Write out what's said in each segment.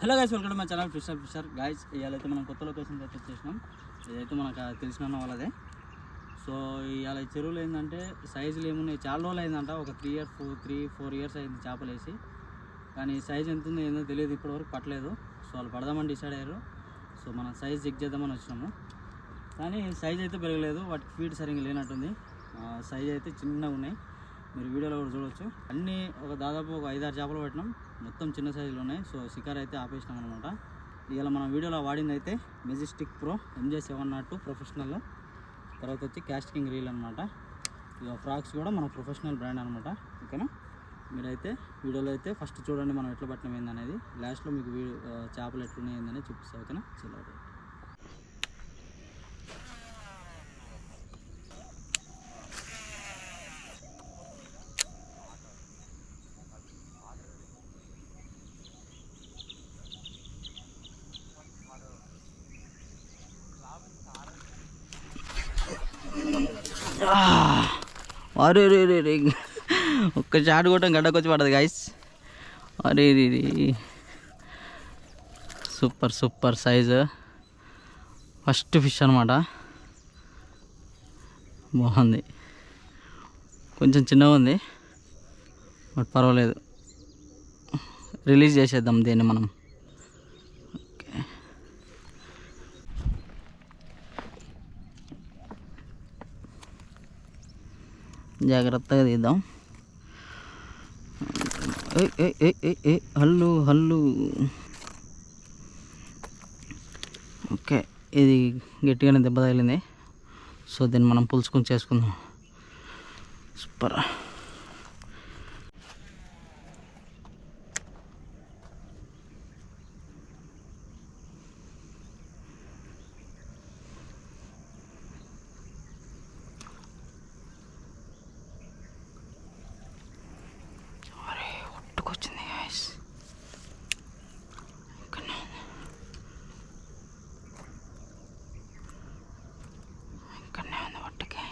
Hello guys, welcome to my channel fisher guys. ఇవాళైతే మనం కొత్త లొకేషన్కి అయితే వచ్చేసినాం. ఇదైతే మనకు తెలిసిన వాళ్ళదే. సో ఇవాళ ఈ చెరువులు ఏంటంటే సైజులు ఏమున్నాయి, చాలా రోజులు అయిందంట, ఒక 3-4 ఇయర్స్ అయింది చేపలు వేసి. కానీ సైజ్ ఎంత ఉందో ఏందో తెలియదు, ఇప్పటివరకు పట్టలేదు. సో వాళ్ళు పడదామని డిసైడ్ అయ్యారు. సో మనం సైజ్ చెక్ చేద్దామని వచ్చినాము, కానీ సైజ్ అయితే పెరగలేదు. వాటికి ఫీడ్ సరిగ్గా లేనట్టుంది. సైజ్ అయితే చిన్నగా ఉన్నాయి, మీరు వీడియోలో కూడా చూడవచ్చు. అన్నీ దాదాపు ఒక 5-6 చేపలు పట్టినాం, మొత్తం చిన్న సైజులో ఉన్నాయి. సో షికార్ అయితే ఆపేసినాం అనమాట. ఇవాళ మనం వీడియోలో వాడింది అయితే మెజెస్టిక్ ప్రో MJ702 ప్రొఫెషనల్, తర్వాత వచ్చి కాస్టింగ్ రీల్ అనమాట. ఇక ఫ్రాక్స్ కూడా మన ప్రొఫెషనల్ బ్రాండ్ అనమాట. ఓకేనా, మీరైతే వీడియోలో అయితే ఫస్ట్ చూడండి మనం ఎట్లా పట్టినాం ఏందనేది. లాస్ట్లో మీకు చేపలు ఎట్లున్నాయి ఏందనేది చూపిస్తాను. ఓకేనా, చలో. అరే రే రే రే, ఒక్క షాట్ కొట్టం గడ్డకొచ్చి పడదు గాయస్. అరే రే రే, super super size first fish అనమాట. బాగుంది, కొంచెం చిన్నగా ఉంది బట్ పర్వాలేదు. రిలీజ్ చేసేద్దాం దీన్ని మనం. జాగ్రత్తగా తీద్దాం. హల్లు హల్లు. ఓకే, ఇది గట్టిగానే దెబ్బ తగిలింది. సో దీన్ని మనం పులుసుకొని చేసుకుందాం. సూపర్. వచ్చింది గాయస్, ఇక్కడనే ఉంది పట్టుకి.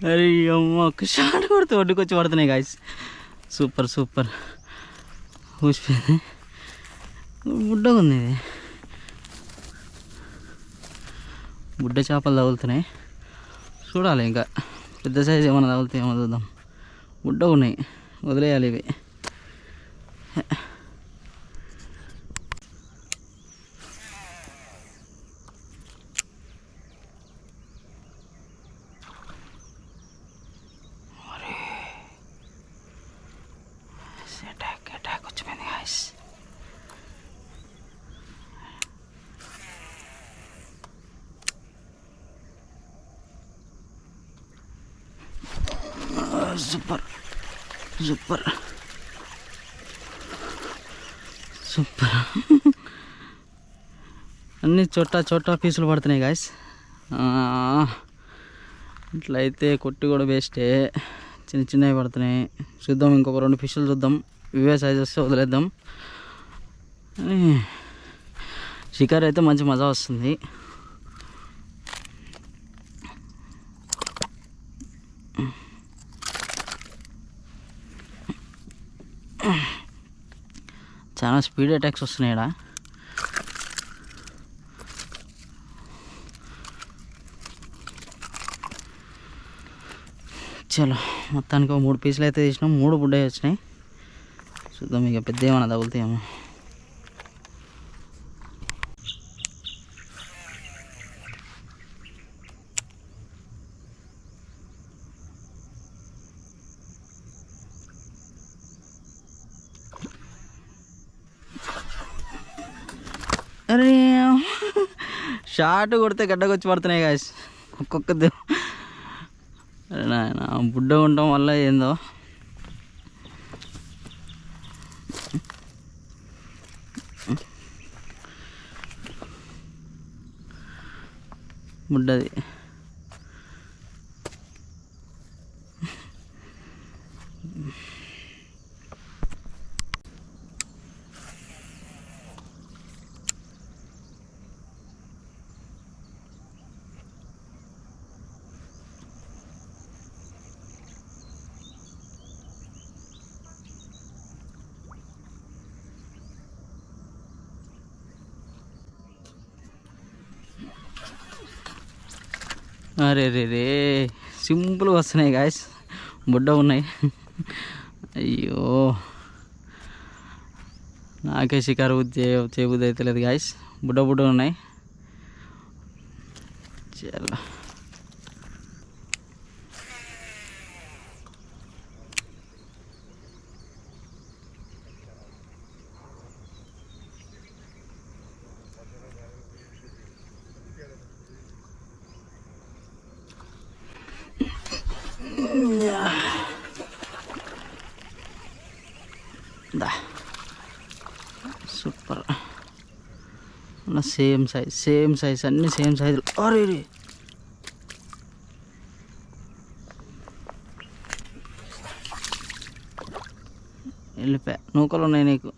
అరే అమ్మ, ఒక్క షాట్ కొడితే ఒడ్డుకొచ్చి పడుతున్నాయి గాయస్. Super super. ఊసిపోయింది, బుడ్డగా ఉంది ఇది. బుడ్డ చేపలు తగులుతున్నాయి, చూడాలి ఇంకా పెద్ద సైజు ఏమైనా తగులుతాయి ఏమో చూద్దాం. బుడ్డగా ఉన్నాయి, వదిలేయాలి ఇవి. అటాక్ వచ్చిపోయింది గాయస్. Super super super. అన్నీ చోటా పీసులు పడుతున్నాయి గాయస్. ఇట్లయితే కొట్టి కూడా వేస్టే, చిన్నవి పడుతున్నాయి. చూద్దాం, ఇంకొక 2 ఫిష్లు చూద్దాం. ఇవే సైజ్ వస్తే వదిలేద్దాం. షికార్ అయితే మంచి మజా వస్తుంది. చాలా స్పీడ్ అటాక్స్ వస్తున్నాయి ఇక్కడ. చలో, మొత్తానికి 3 పీసులు అయితే తీసినాం, 3 బుడ్డవి వచ్చినాయి. చూద్దాం ఇక పెద్ద ఏమైనా తగులుతాయేమో. అరే షార్ట్ కొడితే గడ్డకొచ్చి పడుతున్నాయి గాయస్ ఒక్కొక్కది. అరే నాయన, బుడ్డ ఉండటం వల్ల ఏందో. బుడ్డది అరే రే రే సింపుల్గా వస్తున్నాయి గాయస్, బుడ్డ ఉన్నాయి. అయ్యో నాకే షికారు చేయబుద్ధి అయితే లేదు గాయస్, బుడ్డ ఉన్నాయి. చాలా సూపర్, సేమ్ సైజ్ అన్నీ సేమ్ సైజులు. అరే వెళ్ళిపోయా, నూకలు ఉన్నాయి నీకు.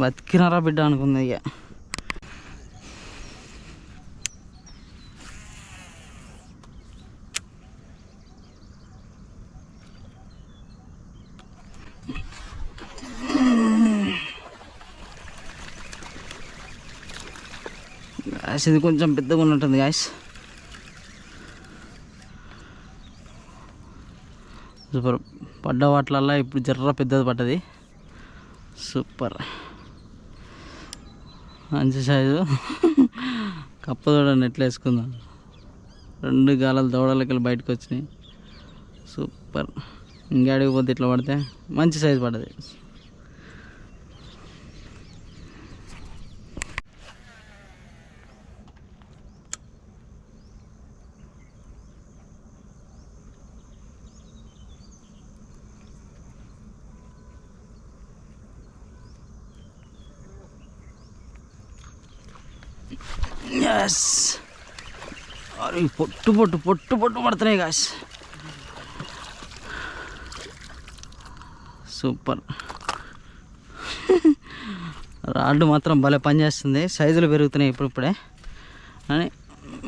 బతికినారా బిడ్డ అనుకుంది ఇక. గాయస్ ఇది కొంచెం పెద్దగా ఉన్నట్టుంది గాయస్. సూపర్, పడ్డ వాటిలల్లా ఇప్పుడు జర్ర పెద్దది పడ్డది. సూపర్, మంచి సైజు. కప్ప చూడండి ఎట్లా వేసుకుందాం, 2 గాలాలు దవడలకి బయటకు వచ్చినాయి. సూపర్, ఇంకేడికి పోతే ఇట్లా పడితే మంచి సైజు పడ్డది. ఎస్, అరే పొట్టు పడుతున్నాయి గాయస్. సూపర్, రాడ్ మాత్రం భలే పనిచేస్తుంది. సైజులు పెరుగుతున్నాయి ఇప్పుడే, అని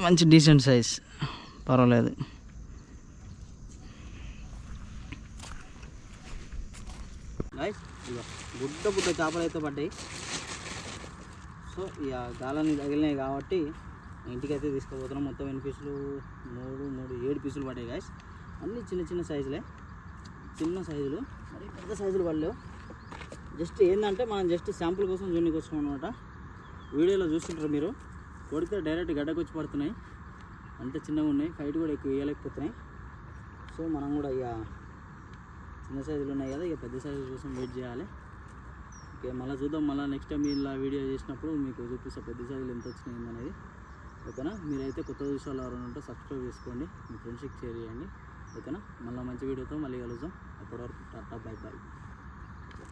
మంచి డీసెంట్ సైజ్, పర్వాలేదు. గాయస్ బుడ్డ చేపలు అయితే పడ్డాయి. సో ఇక గాలని తగిలినాయి కాబట్టి ఇంటికైతే తీసుకుపోతున్నాం. మొత్తం 8 పీసులు, 7 పీసులు పడ్డాయి గాయస్. అన్నీ చిన్న సైజులే, చిన్న సైజులు, మరి పెద్ద సైజులు పడలేవు. జస్ట్ ఏంటంటే మనం జస్ట్ శాంపుల్ కోసం జూనికి వచ్చాం అనమాట. వీడియోలో చూస్తుంటారు మీరు, కొడితే డైరెక్ట్ గడ్డకు వచ్చి పడుతున్నాయి, అంత చిన్నగా ఉన్నాయి. ఫైట్ కూడా ఎక్కువ వేయలేకపోతున్నాయి. సో మనం కూడా ఇక చిన్న సైజులు ఉన్నాయి కదా, ఇక పెద్ద సైజుల కోసం వెయిట్ చేయాలి. ఓకే, మళ్ళీ చూద్దాం. మళ్ళీ నెక్స్ట్ టైం ఇలా వీడియో చేసినప్పుడు మీకు చూపిస్తా పెద్ద సైజులు ఎంత వచ్చినాయి అనేది. ఓకేనా, మీరైతే కొత్త విషయాలు ఎవరైనా ఉంటే సబ్స్క్రైబ్ చేసుకోండి, మీ ఫ్రెండ్స్కి షేర్ చేయండి. ఓకేనా, మళ్ళీ మంచి వీడియోతో మళ్ళీ కలుద్దాం. అప్పటి వరకు టాటా, బై.